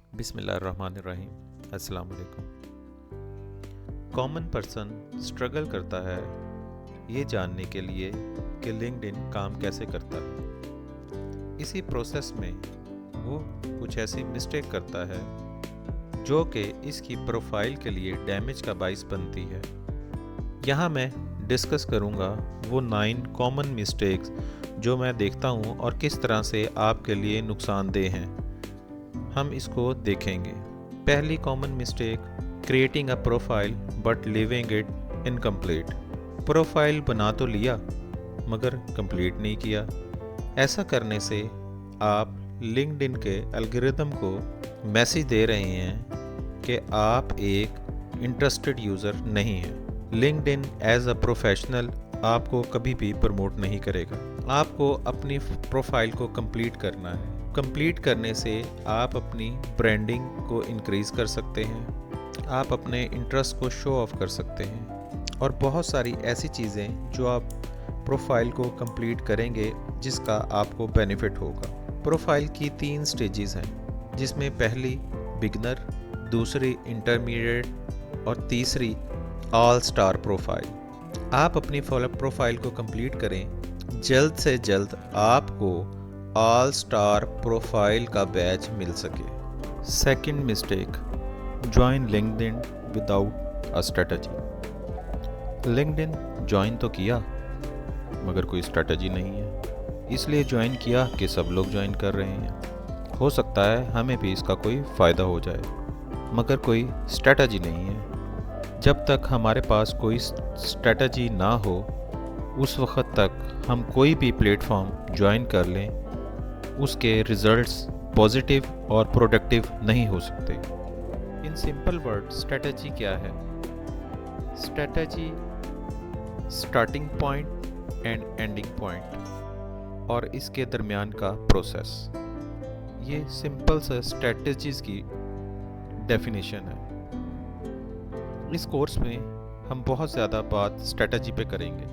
बिस्मिल्लाहिर्रहमानिर्रहीम। अस्सलाम वालेकुम। कॉमन पर्सन स्ट्रगल करता है ये जानने के लिए कि लिंक्डइन काम कैसे करता है। इसी प्रोसेस में वो कुछ ऐसी मिस्टेक करता है जो कि इसकी प्रोफाइल के लिए डैमेज का बाइस बनती है। यहाँ मैं डिस्कस करूँगा वो 9 कॉमन मिस्टेक्स जो मैं देखता हूँ और किस तरह से आपके लिए नुकसानदेह हैं। हम इसको देखेंगे। पहली common mistake, creating a profile but living it incomplete. Profile बना तो लिया मगर कंप्लीट नहीं किया। ऐसा करने से आप लिंक्डइन के एल्गोरिदम को मैसेज दे रहे हैं कि आप एक इंटरेस्टेड यूज़र नहीं हैं। लिंक्डइन एज अ प्रोफेशनल आपको कभी भी प्रमोट नहीं करेगा। आपको अपनी प्रोफाइल को कंप्लीट करना है। कंप्लीट करने से आप अपनी ब्रांडिंग को इंक्रीज़ कर सकते हैं, आप अपने इंटरेस्ट को शो ऑफ कर सकते हैं और बहुत सारी ऐसी चीज़ें जो आप प्रोफाइल को कंप्लीट करेंगे जिसका आपको बेनिफिट होगा। प्रोफाइल की 3 स्टेजेस हैं जिसमें पहली बिगनर, दूसरी इंटरमीडिएट और तीसरी ऑल स्टार प्रोफाइल। आप अपनी प्रोफाइल को कंप्लीट करें, जल्द से जल्द आपको ऑल स्टार प्रोफाइल का बैच मिल सके। Second mistake, join LinkedIn without a strategy. LinkedIn join तो किया मगर कोई स्ट्रेटजी नहीं है, इसलिए ज्वाइन किया कि सब लोग ज्वाइन कर रहे हैं, हो सकता है हमें भी इसका कोई फ़ायदा हो जाए, मगर कोई स्ट्रेटजी नहीं है। जब तक हमारे पास कोई स्ट्रेटजी ना हो उस वक्त तक हम कोई भी प्लेटफॉर्म ज्वाइन कर लें, उसके रिजल्ट्स पॉजिटिव और प्रोडक्टिव नहीं हो सकते। इन सिंपल वर्ड, स्ट्रेटजी क्या है? Strategy starting point and ending point और इसके दरमियान का प्रोसेस। ये सिंपल सा स्ट्रेटजीज की डेफिनेशन है। इस कोर्स में हम बहुत ज़्यादा बात स्ट्रेटजी पे करेंगे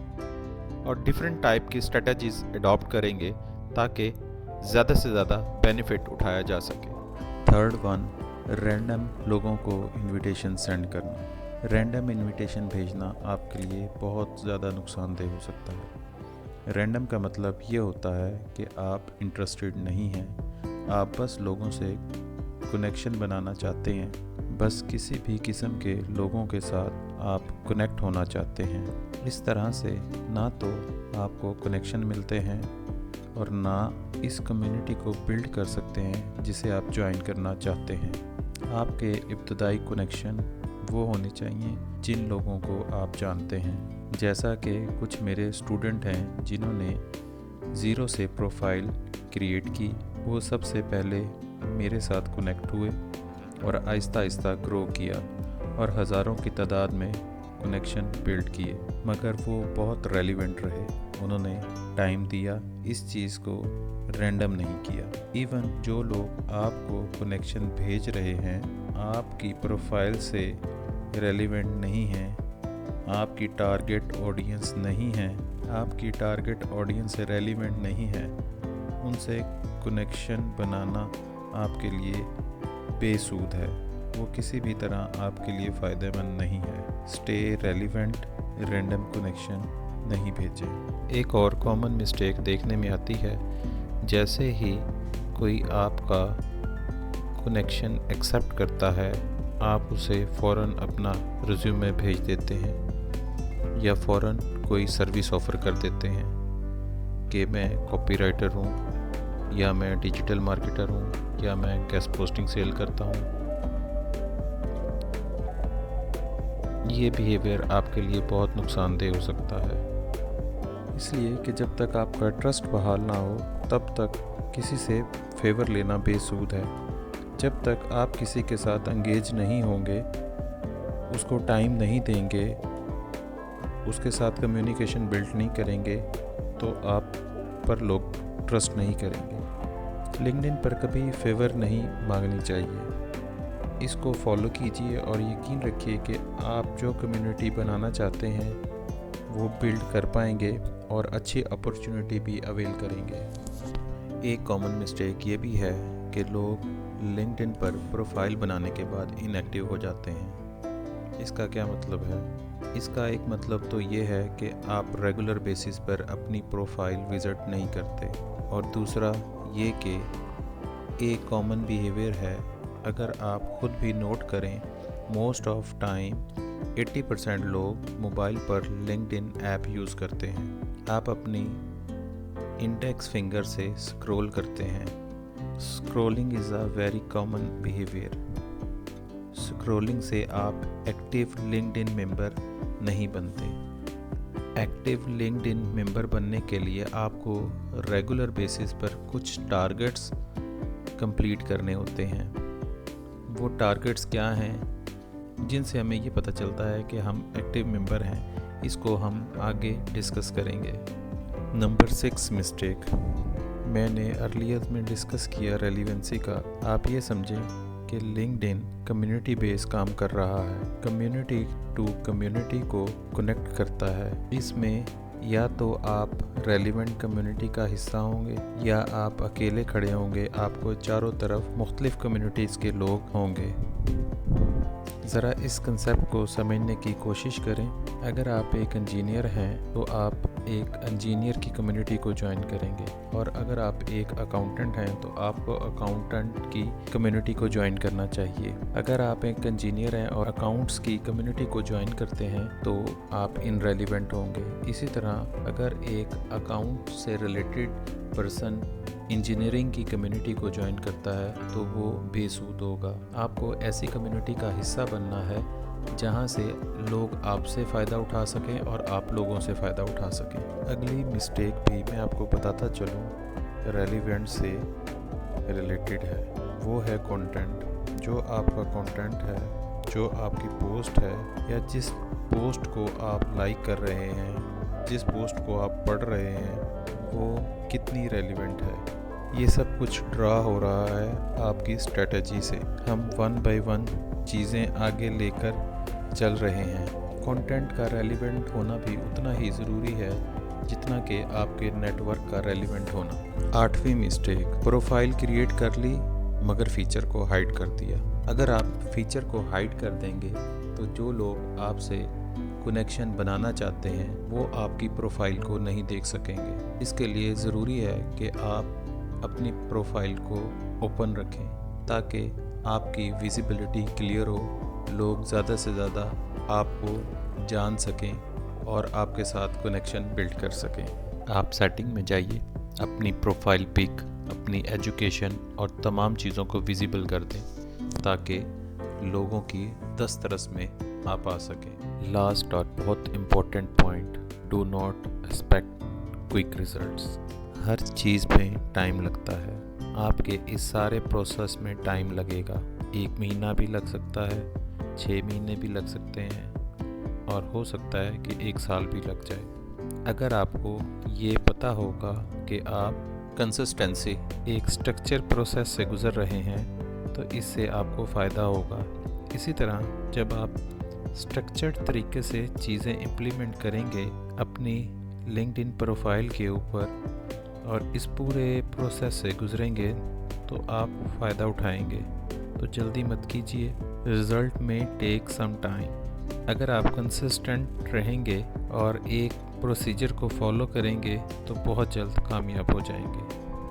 और डिफरेंट टाइप की स्ट्रेटजीज अडॉप्ट करेंगे ताकि ज़्यादा से ज़्यादा बेनिफिट उठाया जा सके। थर्ड वन, रैंडम लोगों को इनविटेशन सेंड करना। रैंडम इनविटेशन भेजना आपके लिए बहुत ज़्यादा नुकसानदेह हो सकता है। रैंडम का मतलब ये होता है कि आप इंटरेस्टेड नहीं हैं, आप बस लोगों से कनेक्शन बनाना चाहते हैं, बस किसी भी किस्म के लोगों के साथ आप कनेक्ट होना चाहते हैं। इस तरह से ना तो आपको कनेक्शन मिलते हैं और ना इस कम्युनिटी को बिल्ड कर सकते हैं जिसे आप ज्वाइन करना चाहते हैं। आपके इब्तदाई कनेक्शन वो होने चाहिए जिन लोगों को आप जानते हैं। जैसा कि कुछ मेरे स्टूडेंट हैं जिन्होंने ज़ीरो से प्रोफाइल क्रिएट की, वो सबसे पहले मेरे साथ कनेक्ट हुए और आहिस्ता आहिस्ता ग्रो किया और हज़ारों की तादाद में कनेक्शन बिल्ड किए, मगर वो बहुत रेलिवेंट रहे। उन्होंने टाइम दिया, इस चीज़ को रैंडम नहीं किया। इवन जो लोग आपको कनेक्शन भेज रहे हैं आपकी प्रोफाइल से रेलिवेंट नहीं हैं, आपकी टारगेट ऑडियंस नहीं है, आपकी टारगेट ऑडियंस से रेलिवेंट नहीं है, उनसे कनेक्शन बनाना आपके लिए बेसूद है, वो किसी भी तरह आपके लिए फ़ायदेमंद नहीं है। स्टे रेलिवेंट, रैंडम कनेक्शन नहीं भेजें। एक और कॉमन मिस्टेक देखने में आती है, जैसे ही कोई आपका कनेक्शन एक्सेप्ट करता है आप उसे फ़ौरन अपना रिज्यूमे भेज देते हैं या फ़ौरन कोई सर्विस ऑफ़र कर देते हैं कि मैं कॉपीराइटर हूँ या मैं डिजिटल मार्केटर हूँ या मैं गेस्ट पोस्टिंग सेल करता हूँ। ये बिहेवियर आपके लिए बहुत नुकसानदेह हो सकता है, इसलिए कि जब तक आपका ट्रस्ट बहाल ना हो तब तक किसी से फेवर लेना बेसूद है। जब तक आप किसी के साथ एंगेज नहीं होंगे, उसको टाइम नहीं देंगे, उसके साथ कम्युनिकेशन बिल्ड नहीं करेंगे, तो आप पर लोग ट्रस्ट नहीं करेंगे। लिंक्डइन पर कभी फेवर नहीं मांगनी चाहिए। इसको फॉलो कीजिए और यकीन रखिए कि आप जो कम्युनिटी बनाना चाहते हैं वो बिल्ड कर पाएंगे और अच्छी अपॉर्चुनिटी भी अवेल करेंगे। एक कॉमन मिस्टेक ये भी है कि लोग लिंक्डइन पर प्रोफाइल बनाने के बाद इनएक्टिव हो जाते हैं। इसका क्या मतलब है? इसका एक मतलब तो ये है कि आप रेगुलर बेसिस पर अपनी प्रोफाइल विज़िट नहीं करते, और दूसरा ये कि एक कॉमन बिहेवियर है, अगर आप खुद भी नोट करें, मोस्ट ऑफ टाइम 80% लोग मोबाइल पर लिंक्डइन ऐप यूज़ करते हैं। आप अपनी इंडेक्स फिंगर से स्क्रॉल करते हैं। Scrolling is a very common behaviour. Scrolling से आप एक्टिव लिंक्डइन मेंबर नहीं बनते। एक्टिव लिंक्डइन मेंबर बनने के लिए आपको रेगुलर बेसिस पर कुछ टारगेट्स कंप्लीट करने होते हैं। वो टारगेट्स क्या हैं जिनसे हमें ये पता चलता है कि हम एक्टिव मेंबर हैं, इसको हम आगे डिस्कस करेंगे। नंबर 6 मिस्टेक, मैंने अर्लियर में डिस्कस किया रेलिवेंसी का। आप ये समझें कि लिंक्डइन कम्युनिटी बेस काम कर रहा है, कम्युनिटी टू कम्युनिटी को कनेक्ट करता है। इसमें या तो आप रेलिवेंट कम्युनिटी का हिस्सा होंगे या आप अकेले खड़े होंगे, आपको चारों तरफ मुख्तलिफ कम्युनिटीज़ के लोग होंगे। ज़रा इस कंसेप्ट को समझने की कोशिश करें। अगर आप एक इंजीनियर हैं तो आप एक इंजीनियर की कम्युनिटी को ज्वाइन करेंगे, और अगर आप एक अकाउंटेंट हैं तो आपको अकाउंटेंट की कम्युनिटी को ज्वाइन करना चाहिए। अगर आप एक इंजीनियर हैं और अकाउंट्स की कम्युनिटी को ज्वाइन करते हैं तो आप इनरेलिवेंट होंगे। इसी तरह अगर एक अकाउंट से रिलेटेड पर्सन इंजीनियरिंग की कम्युनिटी को ज्वाइन करता है तो वो बेसूद होगा। आपको ऐसी कम्युनिटी का हिस्सा बनना है जहाँ से लोग आपसे फ़ायदा उठा सकें और आप लोगों से फ़ायदा उठा सकें। अगली मिस्टेक भी मैं आपको बताता चलूँ, रेलिवेंट से रिलेटेड है। वो है कंटेंट। जो आपका कंटेंट है, जो आपकी पोस्ट है, या जिस पोस्ट को आप लाइक कर रहे हैं, जिस पोस्ट को आप पढ़ रहे हैं, वो कितनी रेलिवेंट है। ये सब कुछ ड्रा हो रहा है आपकी स्ट्रेटजी से। हम 1 बाय 1 चीज़ें आगे लेकर चल रहे हैं। कंटेंट का रेलिवेंट होना भी उतना ही ज़रूरी है जितना कि आपके नेटवर्क का रेलिवेंट होना। 8वीं मिस्टेक, प्रोफाइल क्रिएट कर ली मगर फ़ीचर को हाइड कर दिया। अगर आप फ़ीचर को हाइड कर देंगे तो जो लोग आपसे कनेक्शन बनाना चाहते हैं वो आपकी प्रोफाइल को नहीं देख सकेंगे। इसके लिए ज़रूरी है कि आप अपनी प्रोफाइल को ओपन रखें ताकि आपकी विजिबिलिटी क्लियर हो, लोग ज़्यादा से ज़्यादा आपको जान सकें और आपके साथ कनेक्शन बिल्ड कर सकें। आप सेटिंग में जाइए, अपनी प्रोफाइल पिक, अपनी एजुकेशन और तमाम चीज़ों को विजिबल कर दें ताकि लोगों की दस्तरस में आप आ सकें। लास्ट और बहुत important point, do not expect quick results. हर चीज़ में टाइम लगता है। आपके इस सारे प्रोसेस में टाइम लगेगा। 1 महीना भी लग सकता है, 6 महीने भी लग सकते हैं, और हो सकता है कि 1 साल भी लग जाए। अगर आपको ये पता होगा कि आप कंसिस्टेंसी, एक स्ट्रक्चर प्रोसेस से गुज़र रहे हैं तो इससे आपको फ़ायदा होगा। इसी तरह जब आप स्ट्रक्चर्ड तरीके से चीज़ें इम्प्लीमेंट करेंगे अपनी लिंक्डइन प्रोफाइल के ऊपर और इस पूरे प्रोसेस से गुजरेंगे तो आप फ़ायदा उठाएंगे। तो जल्दी मत कीजिए, रिज़ल्ट में टेक सम टाइम। अगर आप कंसिस्टेंट रहेंगे और एक प्रोसीजर को फॉलो करेंगे तो बहुत जल्द कामयाब हो जाएंगे।